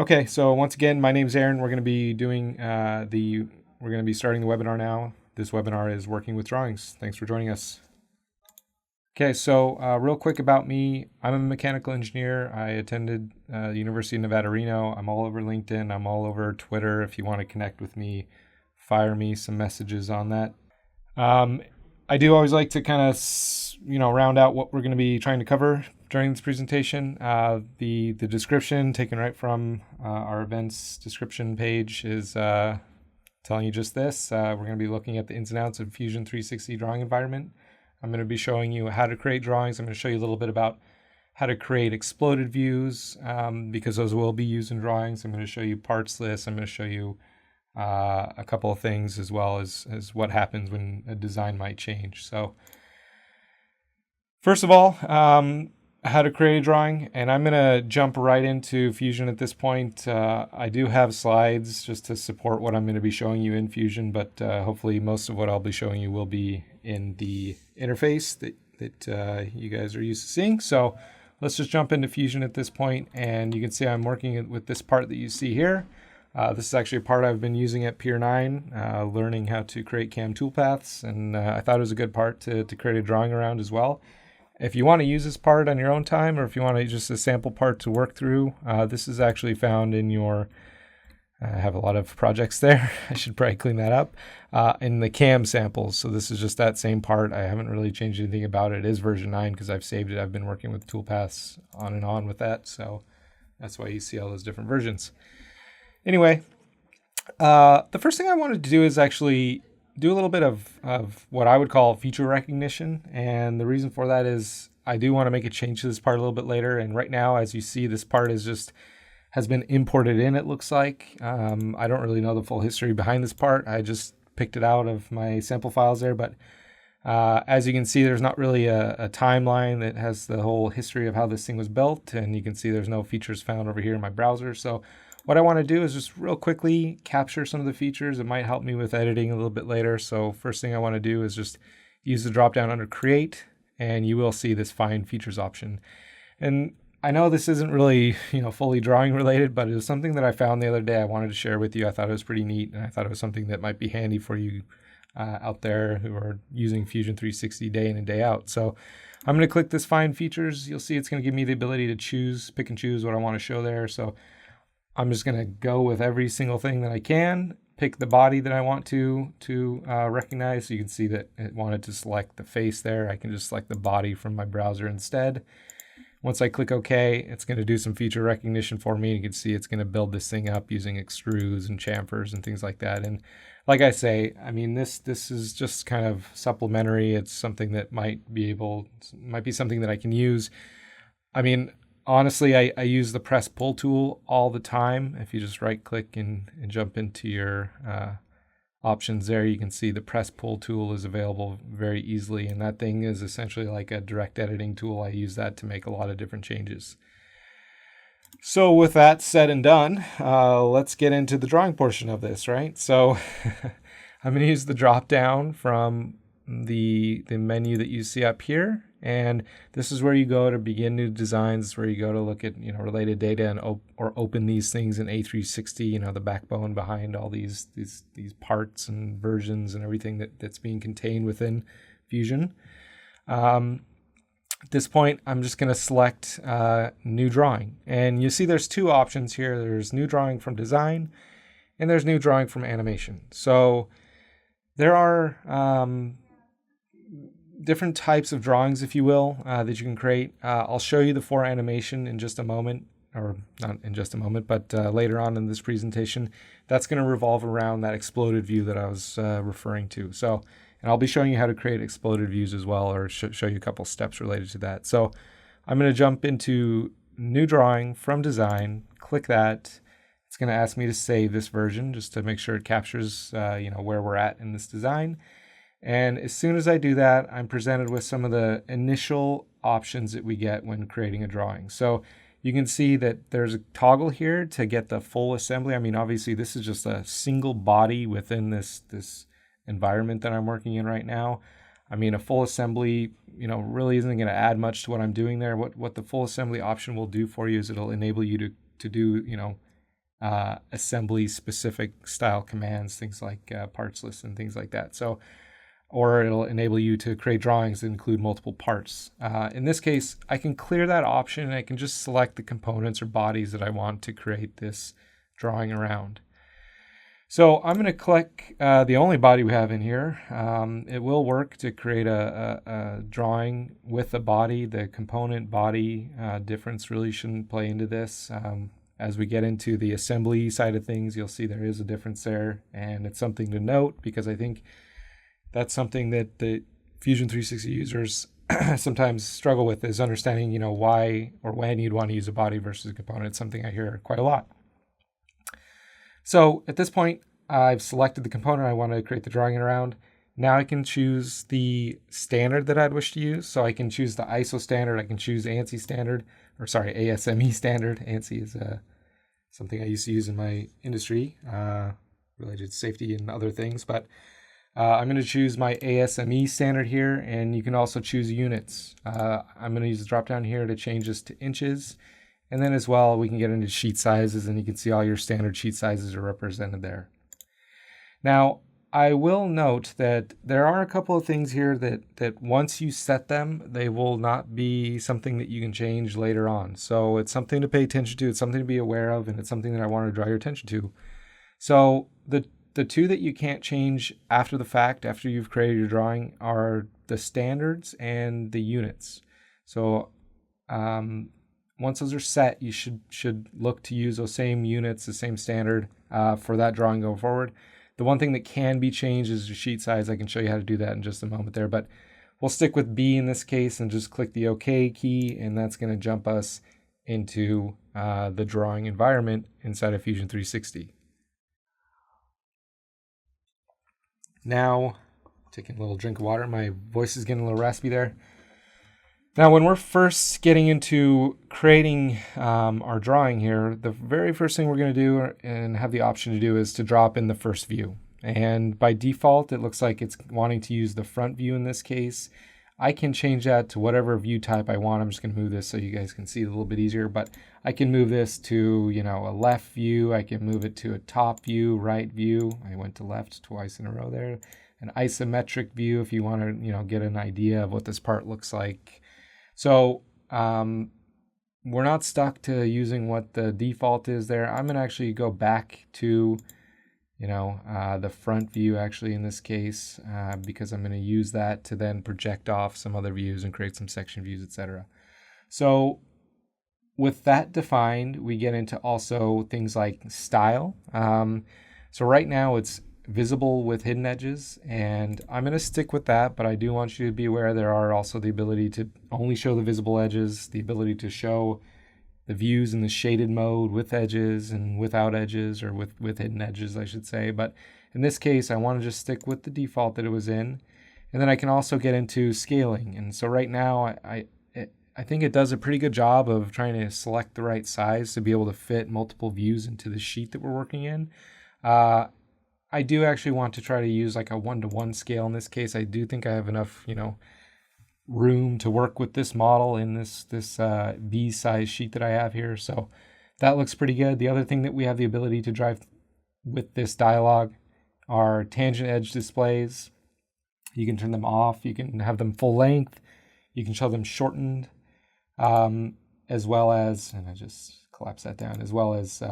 Okay, so once again, my name's Aaron. We're going to be we're going to be starting the webinar now. This webinar is working with drawings. Thanks for joining us. Okay, so real quick about me. I'm a mechanical engineer. I attended the University of Nevada, Reno. I'm all over LinkedIn. I'm all over Twitter. If you want to connect with me, fire me some messages on that. I do always like to kind of, round out what we're going to be trying to cover during this presentation. The description taken right from our events description page is telling you just this. We're going to be looking at the ins and outs of Fusion 360 drawing environment. I'm going to be showing you how to create drawings. I'm going to show you a little bit about how to create exploded views because those will be used in drawings. I'm going to show you parts lists. I'm going to show you a couple of things as well as what happens when a design might change. So first of all, how to create a drawing, and I'm going to jump right into Fusion at this point. I do have slides just to support what I'm going to be showing you in Fusion, but hopefully most of what I'll be showing you will be in the interface that you guys are used to seeing. So let's just jump into Fusion at this point, and you can see I'm working with this part that you see here. This is actually a part I've been using at Pier 9, learning how to create CAM toolpaths, and I thought it was a good part to create a drawing around as well. If you want to use this part on your own time, or if you want to just a sample part to work through, this is actually found in your, I have a lot of projects there. I should probably clean that up, in the CAM samples. So this is just that same part. I haven't really changed anything about it. It is version 9 because I've saved it. I've been working with toolpaths on and on with that. So that's why you see all those different versions. Anyway, the first thing I wanted to do is actually do a little bit of what I would call feature recognition. And the reason for that is I do want to make a change to this part a little bit later. And right now, as you see, this part has been imported in, it looks like. I don't really know the full history behind this part. I just picked it out of my sample files there. But as you can see, there's not really a timeline that has the whole history of how this thing was built. And you can see there's no features found over here in my browser. So what I want to do is just real quickly capture some of the features. It might help me with editing a little bit later. So first thing I want to do is just use the drop down under Create, and you will see this Find Features option. And I know this isn't really, fully drawing related, but it was something that I found the other day I wanted to share with you. I thought it was pretty neat, and I thought it was something that might be handy for you out there who are using Fusion 360 day in and day out. So I'm going to click this Find Features. You'll see it's going to give me the ability to pick and choose what I want to show there. So I'm just going to go with every single thing that I can, pick the body that I want to recognize. So you can see that it wanted to select the face there. I can just select the body from my browser instead. Once I click OK, it's going to do some feature recognition for me. You can see it's going to build this thing up using extrudes and chamfers and things like that. And like I say, I mean, this is just kind of supplementary. It's something that might be something that I can use. I mean, honestly, I use the press pull tool all the time. If you just right click and jump into your options there, you can see the press pull tool is available very easily. And that thing is essentially like a direct editing tool. I use that to make a lot of different changes. So with that said and done, let's get into the drawing portion of this, right? So I'm going to use the drop down from the menu that you see up here. And this is where you go to begin new designs. It's where you go to look at related data and or open these things in A360. The backbone behind all these parts and versions and everything that's being contained within Fusion. At this point, I'm just going to select new drawing, and you see there's two options here. There's new drawing from design, and there's new drawing from animation. So there are different types of drawings, if you will, that you can create. I'll show you the for animation in just a moment, or not in just a moment, but later on in this presentation. That's going to revolve around that exploded view that I was referring to. So, and I'll be showing you how to create exploded views as well, or show you a couple steps related to that. So I'm going to jump into new drawing from design, click that. It's going to ask me to save this version just to make sure it captures where we're at in this design. And as soon as I do that, I'm presented with some of the initial options that we get when creating a drawing. So you can see that there's a toggle here to get the full assembly. I mean, obviously this is just a single body within this environment that I'm working in right now. I mean, a full assembly, really isn't going to add much to what I'm doing there. What the full assembly option will do for you is it'll enable you to do, assembly specific style commands, things like parts list and things like that. So, or it'll enable you to create drawings that include multiple parts. In this case, I can clear that option and I can just select the components or bodies that I want to create this drawing around. So I'm going to click the only body we have in here. It will work to create a drawing with a body. The component body difference really shouldn't play into this. As we get into the assembly side of things, you'll see there is a difference there, and it's something to note because I think that's something that the Fusion 360 users sometimes struggle with, is understanding, why or when you'd want to use a body versus a component. It's something I hear quite a lot. So at this point, I've selected the component I want to create the drawing around. Now I can choose the standard that I'd wish to use. So I can choose the ISO standard. I can choose ANSI standard, ASME standard. ANSI is something I used to use in my industry related to safety and other things. But I'm going to choose my ASME standard here, and you can also choose units. I'm going to use the drop down here to change this to inches. And then as well, we can get into sheet sizes, and you can see all your standard sheet sizes are represented there. Now, I will note that there are a couple of things here that once you set them, they will not be something that you can change later on. So it's something to pay attention to, it's something to be aware of, and it's something that I want to draw your attention to. So the two that you can't change after the fact, after you've created your drawing, are the standards and the units. So once those are set, you should look to use those same units, the same standard for that drawing going forward. The one thing that can be changed is your sheet size. I can show you how to do that in just a moment there, but we'll stick with B in this case and just click the OK key, and that's going to jump us into the drawing environment inside of Fusion 360. Now, taking a little drink of water. My voice is getting a little raspy there. Now, when we're first getting into creating our drawing here, the very first thing we're going to do and have the option to do is to drop in the first view. And by default, it looks like it's wanting to use the front view in this case. I can change that to whatever view type I want. I'm just going to move this so you guys can see it a little bit easier. But I can move this to, a left view. I can move it to a top view, right view. I went to left twice in a row there. An isometric view if you want to, get an idea of what this part looks like. So we're not stuck to using what the default is there. I'm going to actually go back to, the front view actually in this case, because I'm going to use that to then project off some other views and create some section views, etc. So with that defined, we get into also things like style. So right now it's visible with hidden edges, and I'm going to stick with that, but I do want you to be aware there are also the ability to only show the visible edges, the ability to show the views in the shaded mode with edges and without edges, or with hidden edges, I should say. But in this case, I want to just stick with the default that it was in. And then I can also get into scaling. And so right now, I think it does a pretty good job of trying to select the right size to be able to fit multiple views into the sheet that we're working in. I do actually want to try to use like a 1-to-1 scale in this case. I do think I have enough, room to work with this model in this V size sheet that I have here. So that looks pretty good. The other thing that we have the ability to drive with this dialog are tangent edge displays. You can turn them off. You can have them full length. You can show them shortened, as well as, and I just collapse that down, as well as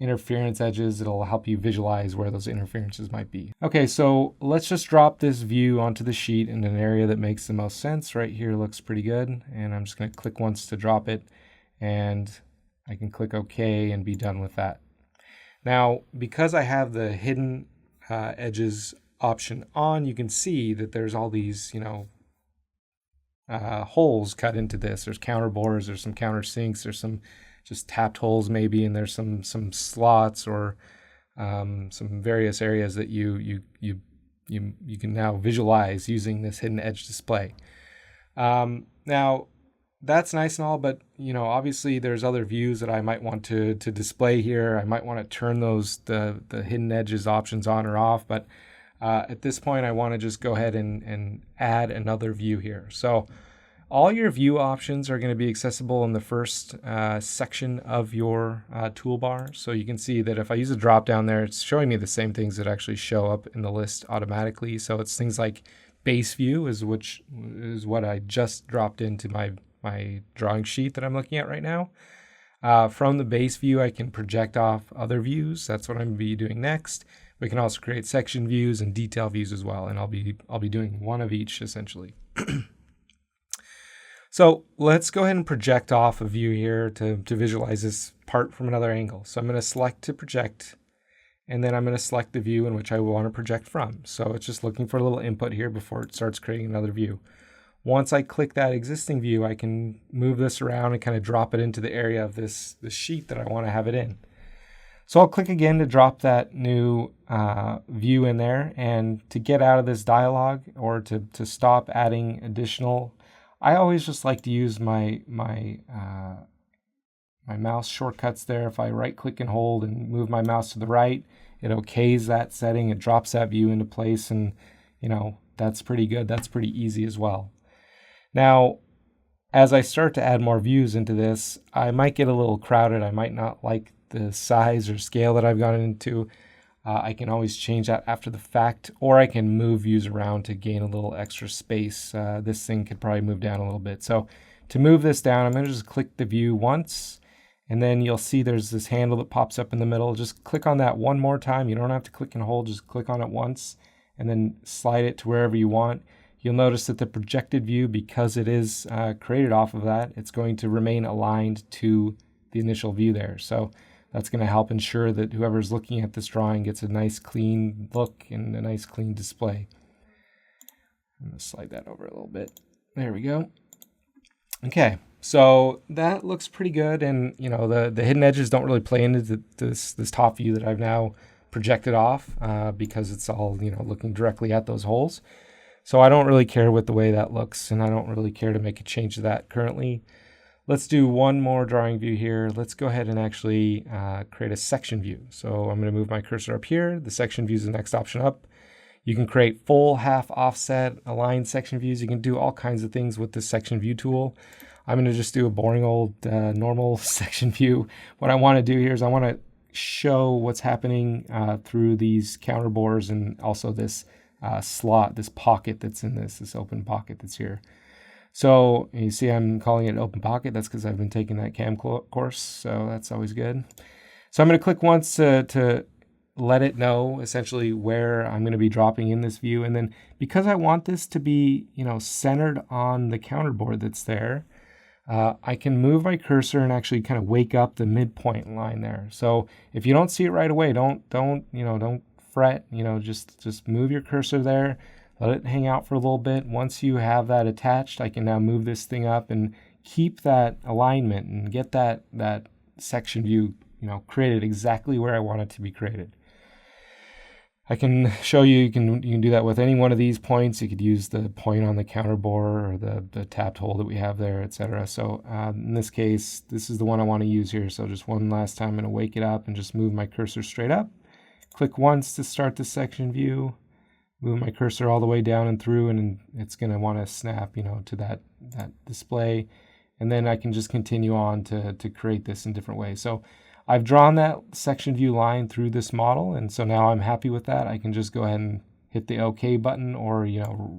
interference edges. It'll help you visualize where those interferences might be. Okay, so let's just drop this view onto the sheet in an area that makes the most sense. Right here looks pretty good, and I'm just going to click once to drop it, and I can click OK and be done with that. Now, because I have the hidden edges option on, you can see that there's all these, holes cut into this. There's counter bores, there's some counter sinks, there's some just tapped holes maybe, and there's some slots or some various areas that you can now visualize using this hidden edge display. Now that's nice and all, but obviously there's other views that I might want to display here. I might want to turn the hidden edges options on or off, but at this point I want to just go ahead and add another view here. So All your view options are going to be accessible in the first section of your toolbar. So you can see that if I use a drop down there, it's showing me the same things that actually show up in the list automatically. So it's things like base view which is what I just dropped into my drawing sheet that I'm looking at right now. From the base view, I can project off other views. That's what I'm going to be doing next. We can also create section views and detail views as well, and I'll be doing one of each essentially. So let's go ahead and project off a view here to visualize this part from another angle. So I'm going to select to project, and then I'm going to select the view in which I want to project from. So it's just looking for a little input here before it starts creating another view. Once I click that existing view, I can move this around and kind of drop it into the area of this sheet that I want to have it in. So I'll click again to drop that new view in there, and to get out of this dialog or to stop adding additional, I always just like to use my mouse shortcuts there. If I right click and hold and move my mouse to the right, it okays that setting, it drops that view into place, and that's pretty good. That's pretty easy as well. Now, as I start to add more views into this, I might get a little crowded. I might not like the size or scale that I've gone into. I can always change that after the fact, or I can move views around to gain a little extra space. This thing could probably move down a little bit. So to move this down, I'm going to just click the view once, and then you'll see there's this handle that pops up in the middle. Just click on that one more time. You don't have to click and hold, just click on it once, and then slide it to wherever you want. You'll notice that the projected view, because it is created off of that, it's going to remain aligned to the initial view there. So that's going to help ensure that whoever's looking at this drawing gets a nice clean look and a nice clean display. I'm going to slide that over a little bit. There we go. Okay, so that looks pretty good, and the hidden edges don't really play into this top view that I've now projected off because it's all looking directly at those holes. So I don't really care with the way that looks, and I don't really care to make a change to that currently. Let's do one more drawing view here. Let's go ahead and actually create a section view. So I'm going to move my cursor up here. The section view is the next option up. You can create full, half, offset, aligned section views. You can do all kinds of things with this section view tool. I'm going to just do a boring old normal section view. What I want to do here is I want to show what's happening through these counter bores and also this slot, this pocket that's in this open pocket that's here. So you see I'm calling it open pocket. That's because I've been taking that CAM course, so that's always good. So I'm going to click once to let it know essentially where I'm going to be dropping in this view. And then because I want this to be centered on the counter board that's there, I can move my cursor and actually kind of wake up the midpoint line there. So if you don't see it right away, don't fret. Just move your cursor there. Let it hang out for a little bit. Once you have that attached, I can now move this thing up and keep that alignment and get that section view, created exactly where I want it to be created. I can show you, you can do that with any one of these points. You could use the point on the counter bore or the tapped hole that we have there, etc. So in this case, this is the one I want to use here. So just one last time, I'm going to wake it up and just move my cursor straight up. Click once to start the section view. Move my cursor all the way down and through, and it's going to want to snap, to that display. And then I can just continue on to create this in different ways. So I've drawn that section view line through this model, and so now I'm happy with that. I can just go ahead and hit the OK button, or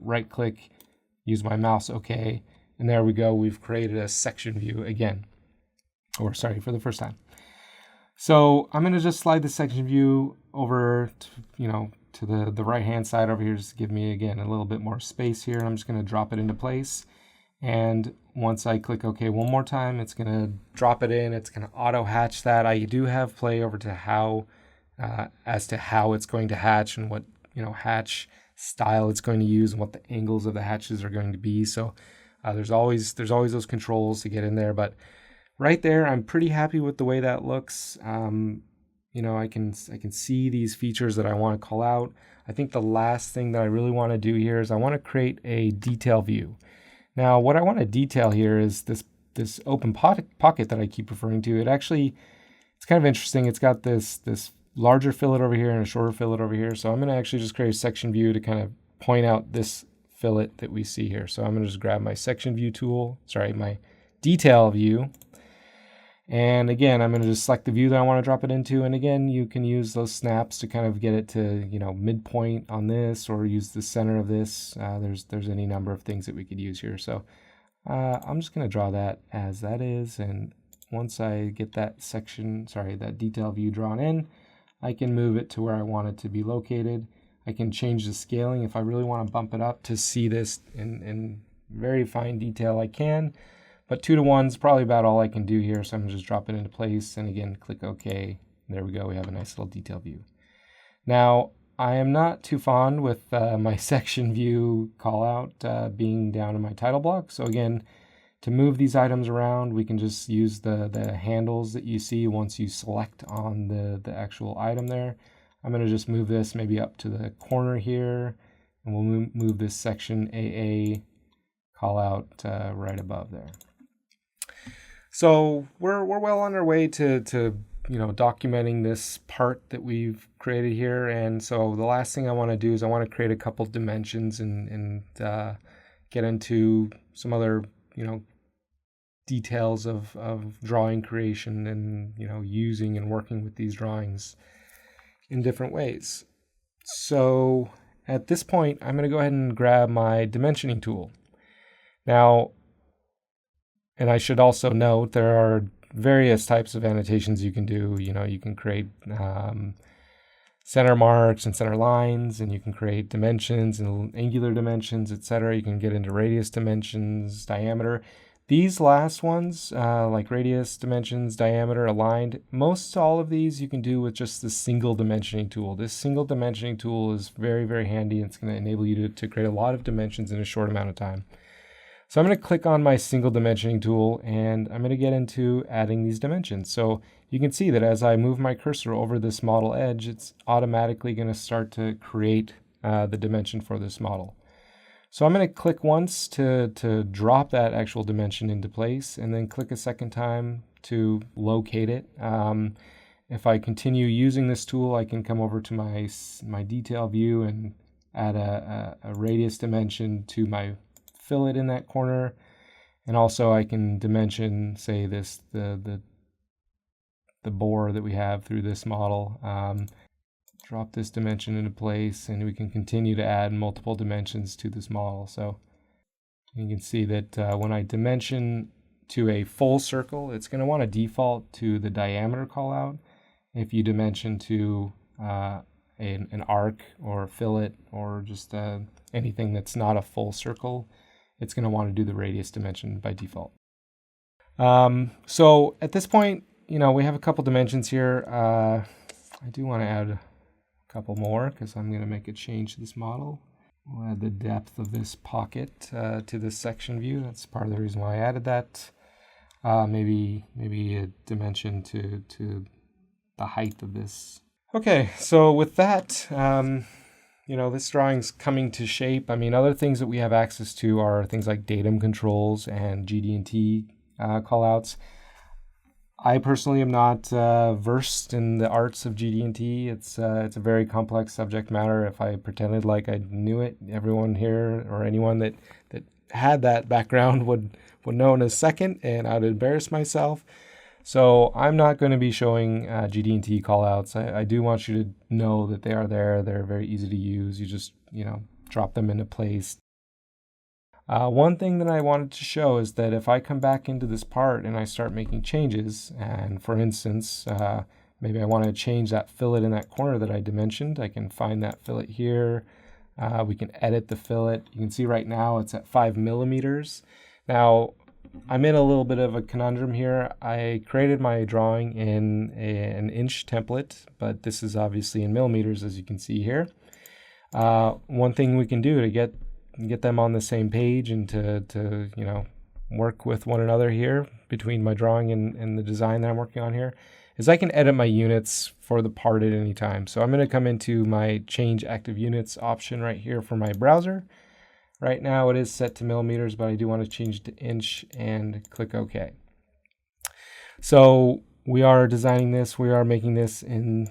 right click, use my mouse OK, and there we go. We've created a section view again, or sorry, for the first time. So I'm going to just slide the section view over to the right hand side over here, just to give me again a little bit more space here. I'm just going to drop it into place, and once I click OK one more time, it's going to drop it in. It's going to auto hatch that. I do have play over to how as to how it's going to hatch and what hatch style it's going to use and what the angles of the hatches are going to be. So there's always those controls to get in there, but right there I'm pretty happy with the way that looks. I can see these features that I want to call out. I think the last thing that I really want to do here is I want to create a detail view. Now, what I want to detail here is this open pocket that I keep referring to. It's kind of interesting. It's got this larger fillet over here and a shorter fillet over here. So I'm going to actually just create a section view to kind of point out this fillet that we see here. So I'm going to just grab my section view tool, my detail view. And again, I'm going to just select the view that I want to drop it into. And again, you can use those snaps to kind of get it to, midpoint on this, or use the center of this. There's any number of things that we could use here. So I'm just going to draw that as that is. And once I get that that detail view drawn in, I can move it to where I want it to be located. I can change the scaling if I really want to bump it up to see this in very fine detail. I can. But 2:1 is probably about all I can do here, so I'm going to just drop it into place, and again, click OK. There we go, we have a nice little detail view. Now, I am not too fond with my section view callout being down in my title block, so again, to move these items around, we can just use the handles that you see once you select on the actual item there. I'm going to just move this maybe up to the corner here, and we'll move this section AA callout right above there. So we're well on our way to documenting this part that we've created here. And so the last thing I want to do is I want to create a couple dimensions and get into some other details of drawing creation and using and working with these drawings in different ways. So at this point, I'm going to go ahead and grab my dimensioning tool. Now, and I should also note there are various types of annotations you can do. You can create center marks and center lines, and you can create dimensions and angular dimensions, etc. You can get into radius dimensions, diameter. These last ones, like radius, dimensions, diameter, aligned, most all of these you can do with just the single dimensioning tool. This single dimensioning tool is very, very handy. It's going to enable you to create a lot of dimensions in a short amount of time. So I'm going to click on my single dimensioning tool, and I'm going to get into adding these dimensions. So you can see that as I move my cursor over this model edge, it's automatically going to start to create the dimension for this model. So I'm going to click once to drop that actual dimension into place, and then click a second time to locate it. If I continue using this tool, I can come over to my detail view and add a radius dimension to my fillet in that corner, and also I can dimension, say, the bore that we have through this model. Drop this dimension into place, and we can continue to add multiple dimensions to this model. So you can see that when I dimension to a full circle, it's going to want to default to the diameter callout. If you dimension to an arc or a fillet or just anything that's not a full circle, it's going to want to do the radius dimension by default. So at this point, we have a couple dimensions here. I do want to add a couple more because I'm going to make a change to this model. We'll add the depth of this pocket to this section view. That's part of the reason why I added that. Maybe a dimension to the height of this. Okay, so with that, this drawing's coming to shape. I mean, other things that we have access to are things like datum controls and GD&T callouts. I personally am not versed in the arts of GD&T. It's a very complex subject matter. If I pretended like I knew it, everyone here or anyone that had that background would know in a second, and I'd embarrass myself. So I'm not going to be showing GD&T callouts. I do want you to know that they are there. They're very easy to use. You just drop them into place. One thing that I wanted to show is that if I come back into this part and I start making changes, and for instance, maybe I want to change that fillet in that corner that I dimensioned, I can find that fillet here. We can edit the fillet. You can see right now it's at 5 millimeters. Now, I'm in a little bit of a conundrum here. I created my drawing in an inch template, but this is obviously in millimeters, as you can see here. One thing we can do to get them on the same page and to work with one another here between my drawing and the design that I'm working on here is I can edit my units for the part at any time. So I'm going to come into my change active units option right here for my browser. Right now it is set to millimeters, but I do want to change to inch and click OK. So we are designing this. We are making this in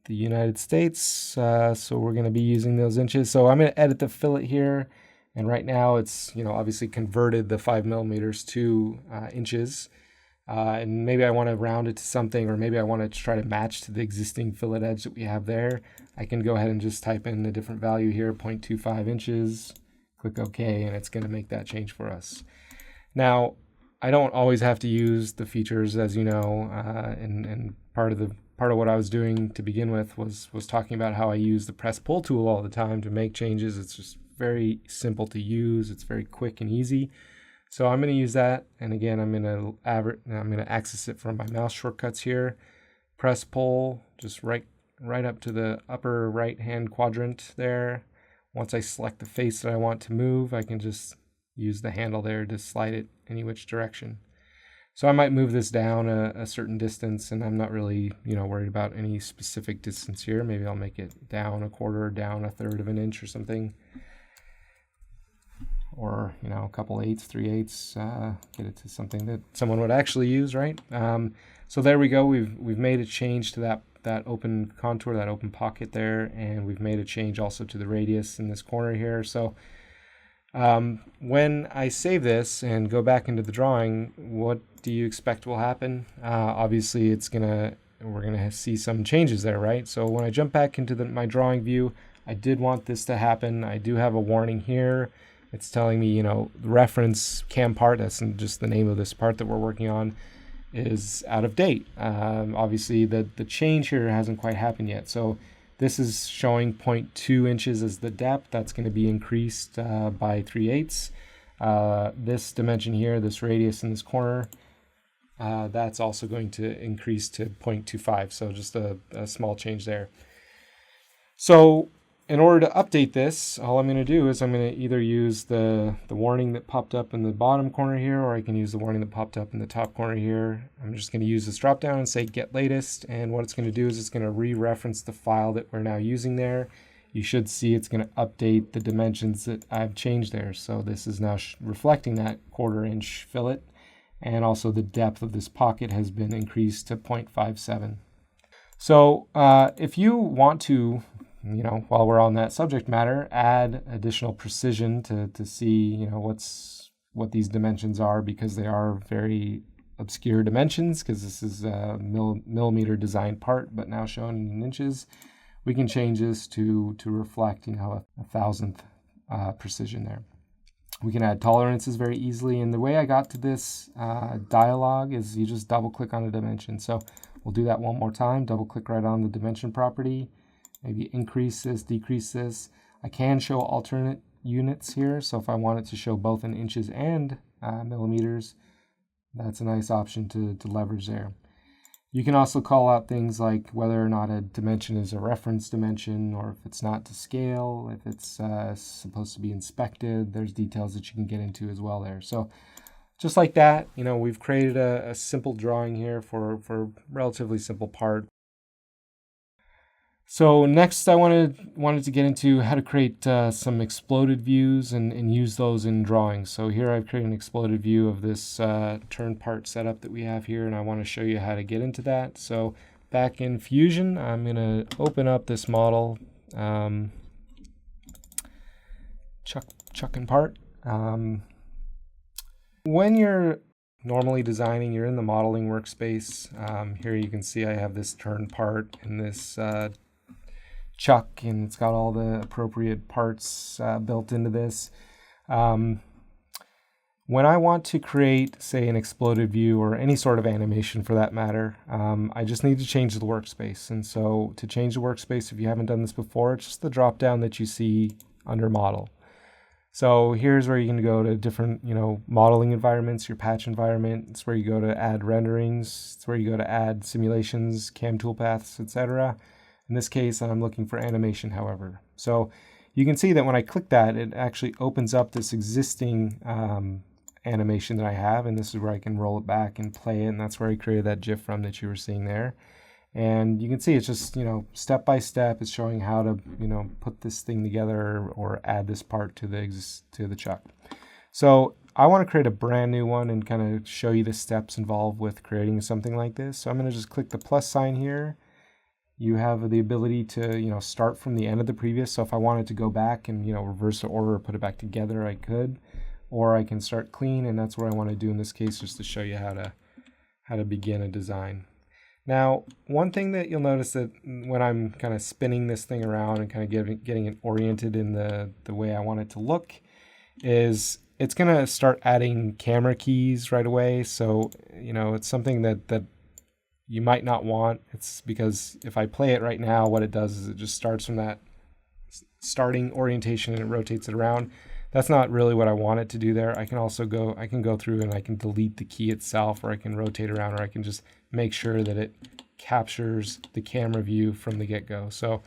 the United States. So we're going to be using those inches. So I'm going to edit the fillet here. And right now it's, obviously converted the 5 millimeters to inches. And maybe I want to round it to something, or maybe I want to try to match to the existing fillet edge that we have there. I can go ahead and just type in a different value here, 0.25 inches, click OK, and it's going to make that change for us. Now, I don't always have to use the features, as you know, and part of what I was doing to begin with was talking about how I use the press pull tool all the time to make changes. It's just very simple to use. It's very quick and easy. So I'm going to use that, and again, I'm going to access it from my mouse shortcuts here. Press pull, just right up to the upper right hand quadrant there. Once I select the face that I want to move, I can just use the handle there to slide it any which direction. So I might move this down a certain distance, and I'm not really, worried about any specific distance here. Maybe I'll make it down a quarter, down a third of an inch or something. Or, a couple eighths, 3/8, get it to something that someone would actually use, right? So there we go. We've made a change to that open contour, that open pocket there, and we've made a change also to the radius in this corner here. So when I save this and go back into the drawing, what do you expect will happen? Obviously, we're gonna see some changes there, right? So when I jump back into my drawing view, I did want this to happen. I do have a warning here. It's telling me, the reference cam part, that's just the name of this part that we're working on, is out of date. Obviously, the change here hasn't quite happened yet. So this is showing 0.2 inches as the depth. That's going to be increased by 3/8. This dimension here, this radius in this corner, that's also going to increase to 0.25. So just a small change there. So in order to update this, all I'm going to do is I'm going to either use the warning that popped up in the bottom corner here, or I can use the warning that popped up in the top corner here. I'm just going to use this drop down and say get latest, and what it's going to do is it's going to re-reference the file that we're now using there. You should see it's going to update the dimensions that I've changed there. So this is now reflecting that 1/4 inch fillet, and also the depth of this pocket has been increased to 0.57. So if you want to, while we're on that subject matter, add additional precision to see, what these dimensions are, because they are very obscure dimensions, because this is a millimeter designed part, but now shown in inches. We can change this to reflect, a 1,000th precision there. We can add tolerances very easily, and the way I got to this dialog is you just double click on the dimension. So we'll do that one more time. Double click right on the dimension property. Maybe increase this, decrease this. I can show alternate units here. So if I want it to show both in inches and millimeters, that's a nice option to leverage there. You can also call out things like whether or not a dimension is a reference dimension, or if it's not to scale, if it's supposed to be inspected. There's details that you can get into as well there. So just like that, we've created a simple drawing here for a relatively simple part. So next I wanted to get into how to create some exploded views and use those in drawings. So here I've created an exploded view of this turn part setup that we have here, and I want to show you how to get into that. So back in Fusion, I'm going to open up this model, chuck and part. When you're normally designing, you're in the modeling workspace. Here you can see I have this turn part and this chuck, and it's got all the appropriate parts built into this. When I want to create, say, an exploded view or any sort of animation for that matter, I just need to change the workspace. And so to change the workspace, if you haven't done this before, it's just the drop down that you see under model. So here's where you can go to different, modeling environments, your patch environment. It's where you go to add renderings. It's where you go to add simulations, cam toolpaths, etc. In this case, I'm looking for animation, however. So you can see that when I click that, it actually opens up this existing animation that I have, and this is where I can roll it back and play it, and that's where I created that GIF from that you were seeing there. And you can see it's just, step by step, it's showing how to, put this thing together or add this part to the chuck. So I want to create a brand new one and kind of show you the steps involved with creating something like this. So I'm going to just click the plus sign here. You have the ability to, start from the end of the previous. So if I wanted to go back and, reverse the order or put it back together, I could. Or I can start clean, and that's what I want to do in this case, just to show you how to begin a design. Now, one thing that you'll notice that when I'm kind of spinning this thing around and kind of getting it oriented in the way I want it to look is it's going to start adding camera keys right away. So, it's something that you might not want. It's because if I play it right now, what it does is it just starts from that starting orientation and it rotates it around. That's not really what I want it to do there. I can go through and I can delete the key itself, or I can rotate around, or I can just make sure that it captures the camera view from the get-go. So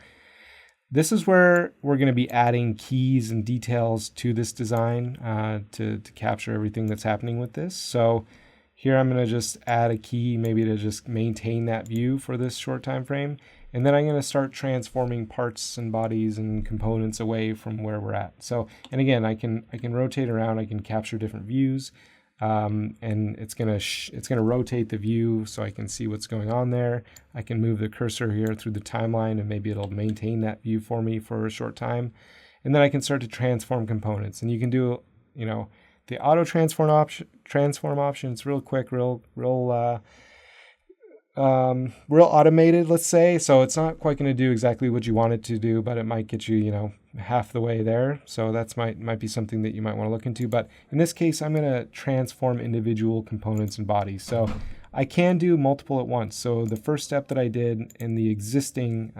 this is where we're going to be adding keys and details to this design to capture everything that's happening with this. So here I'm going to just add a key maybe to just maintain that view for this short time frame. And then I'm going to start transforming parts and bodies and components away from where we're at. So, and again, I can rotate around, I can capture different views, and it's going to rotate the view so I can see what's going on there. I can move the cursor here through the timeline and maybe it'll maintain that view for me for a short time. And then I can start to transform components, and you can do, the auto transform option. It's real quick, real automated, let's say. So it's not quite going to do exactly what you want it to do, but it might get you, half the way there. So that's might be something that you might want to look into. But in this case, I'm going to transform individual components and bodies. So I can do multiple at once. So the first step that I did in the existing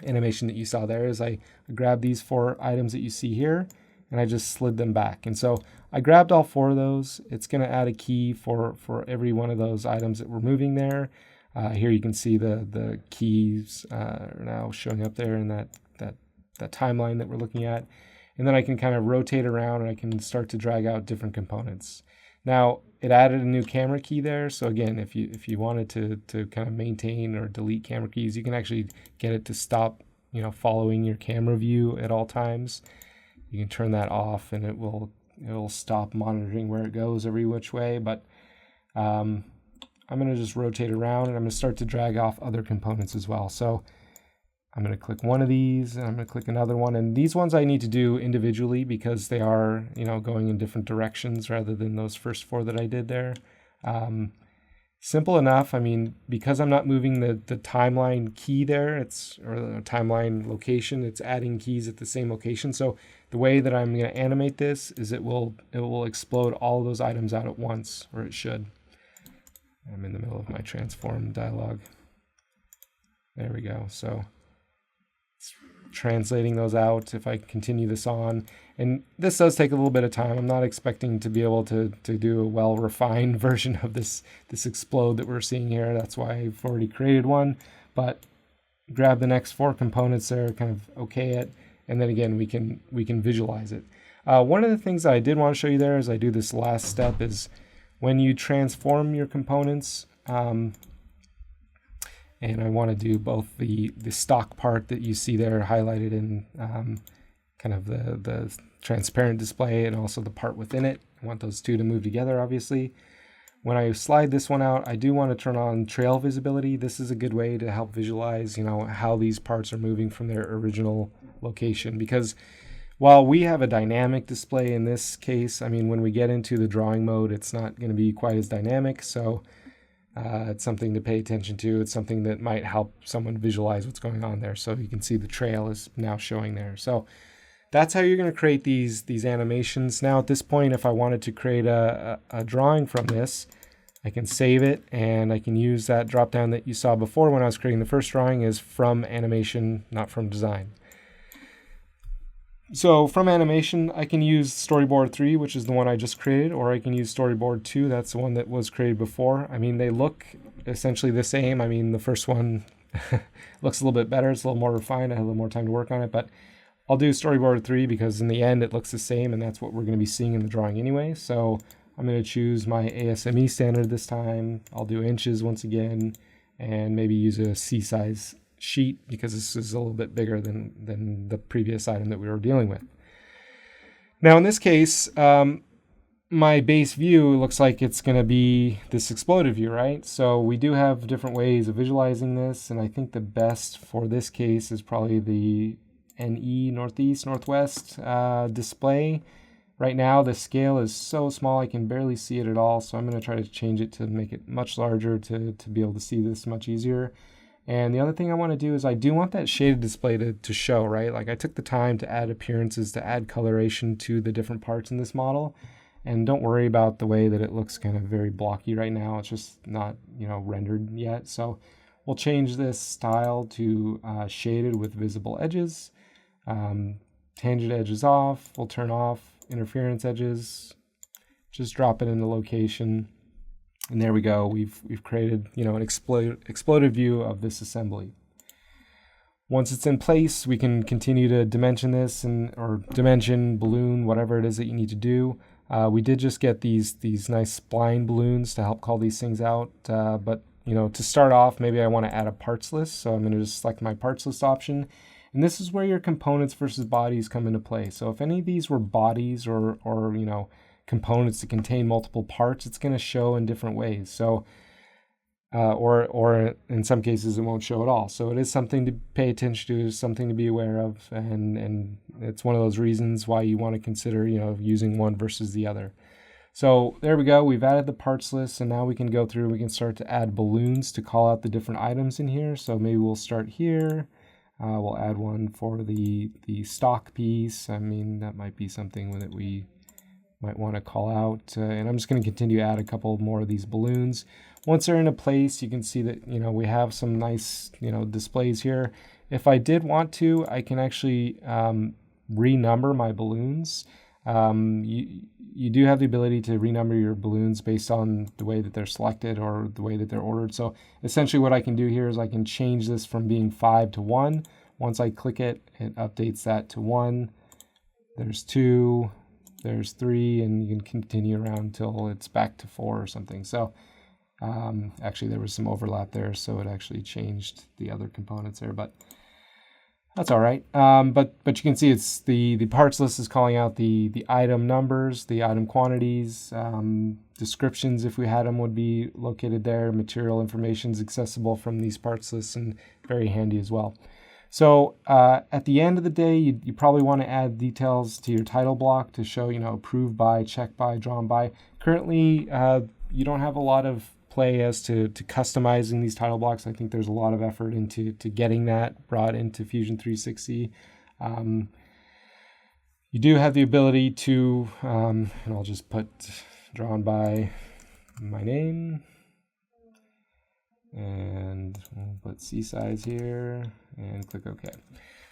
animation that you saw there is I grabbed these 4 items that you see here, and I just slid them back. And so I grabbed all 4 of those. It's going to add a key for every one of those items that we're moving there. Here you can see the keys are now showing up there in that timeline that we're looking at. And then I can kind of rotate around and I can start to drag out different components. Now, it added a new camera key there. So again, if you wanted to kind of maintain or delete camera keys, you can actually get it to stop, following your camera view at all times. You can turn that off and it will stop monitoring where it goes every which way. But I'm going to just rotate around and I'm going to start to drag off other components as well. So I'm going to click one of these and I'm going to click another one. And these ones I need to do individually because they are, going in different directions rather than those first 4 that I did there. Simple enough. I mean, because I'm not moving the timeline key there, or the timeline location, it's adding keys at the same location. So the way that I'm going to animate this is it will explode all of those items out at once, or it should. I'm in the middle of my transform dialog. There we go. So it's translating those out if I continue this on. And this does take a little bit of time. I'm not expecting to be able to do a well-refined version of this explode that we're seeing here. That's why I've already created one. But grab the next 4 components there, kind of okay it, and then again we can visualize it. One of the things that I did want to show you there as I do this last step is when you transform your components, and I want to do both the stock part that you see there highlighted in kind of the transparent display and also the part within it. I want those 2 to move together, obviously. When I slide this one out, I do want to turn on trail visibility. This is a good way to help visualize, how these parts are moving from their original location. Because while we have a dynamic display in this case, I mean, when we get into the drawing mode, it's not going to be quite as dynamic. So it's something to pay attention to. It's something that might help someone visualize what's going on there. So you can see the trail is now showing there. So that's how you're going to create these animations. Now at this point, if I wanted to create a drawing from this, I can save it and I can use that drop down that you saw before when I was creating the first drawing is from animation, not from design. So from animation, I can use storyboard 3, which is the one I just created, or I can use storyboard 2. That's the one that was created before. I mean, they look essentially the same. I mean, the first one looks a little bit better. It's a little more refined. I had a little more time to work on it, but I'll do storyboard 3 because in the end it looks the same and that's what we're going to be seeing in the drawing anyway. So I'm going to choose my ASME standard this time. I'll do inches once again and maybe use a C-size sheet because this is a little bit bigger than the previous item that we were dealing with. Now in this case, my base view looks like it's going to be this exploded view, right? So we do have different ways of visualizing this, and I think the best for this case is probably the NE, northeast, northwest display. Right now the scale is so small I can barely see it at all, so I'm going to try to change it to make it much larger to be able to see this much easier. And the other thing I want to do is I do want that shaded display to show, right? Like I took the time to add appearances, to add coloration to the different parts in this model. And don't worry about the way that it looks kind of very blocky right now. It's just not, rendered yet. So we'll change this style to shaded with visible edges. Tangent edges off. We'll turn off interference edges. Just drop it in the location. And there we go. We've created, an exploded view of this assembly. Once it's in place, we can continue to dimension this or dimension, balloon, whatever it is that you need to do. We did just get these nice spline balloons to help call these things out. But to start off, maybe I want to add a parts list. So I'm going to just select my parts list option. And this is where your components versus bodies come into play. So if any of these were bodies or components that contain multiple parts, it's going to show in different ways. So, or in some cases it won't show at all. So it is something to pay attention to, something to be aware of, and it's one of those reasons why you want to consider, using one versus the other. So there we go. We've added the parts list, and now we can go through. We can start to add balloons to call out the different items in here. So maybe we'll start here. We'll add one for the stock piece. I mean, that might be something that we might want to call out. And I'm just going to continue to add a couple more of these balloons. Once they're into place, you can see that, we have some nice, displays here. If I did want to, I can actually renumber my balloons. You do have the ability to renumber your balloons based on the way that they're selected or the way that they're ordered. So essentially what I can do here is I can change this from being 5 to 1. Once I click it, it updates that to 1. There's 2. There's 3, and you can continue around until it's back to 4 or something. So actually there was some overlap there, so it actually changed the other components there, but that's all right. But you can see it's the parts list is calling out the item numbers, the item quantities, descriptions, if we had them, would be located there. Material information is accessible from these parts lists and very handy as well. So at the end of the day, you probably want to add details to your title block to show, approved by, checked by, drawn by. Currently, you don't have a lot of play as to customizing these title blocks. I think there's a lot of effort into getting that brought into Fusion 360. You do have the ability to, and I'll just put drawn by my name. And we'll put C size here and click OK.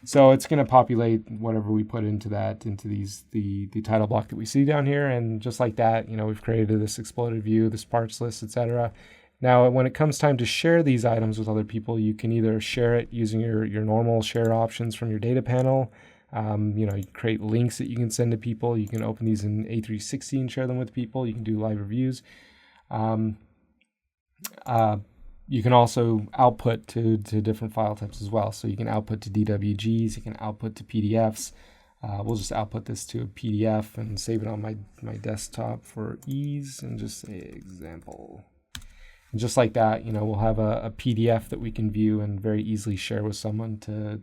So it's going to populate whatever we put into the title block that we see down here. And just like that, we've created this exploded view, this parts list, etc. Now, when it comes time to share these items with other people, you can either share it using your normal share options from your data panel. You create links that you can send to people. You can open these in A360 and share them with people. You can do live reviews. You can also output to different file types as well. So you can output to DWGs, you can output to PDFs. We'll just output this to a PDF and save it on my desktop for ease and just say example. And just like that, we'll have a PDF that we can view and very easily share with someone to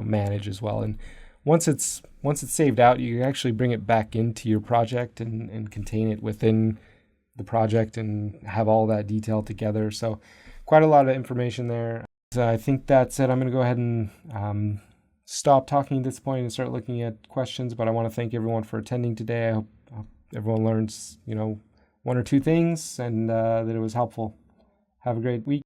manage as well. And once it's saved out, you can actually bring it back into your project and contain it within the project and have all that detail together. So quite a lot of information there. So I think that's it. I'm going to go ahead and stop talking at this point and start looking at questions. But I want to thank everyone for attending today. I hope everyone learns, one or two things and that it was helpful. Have a great week.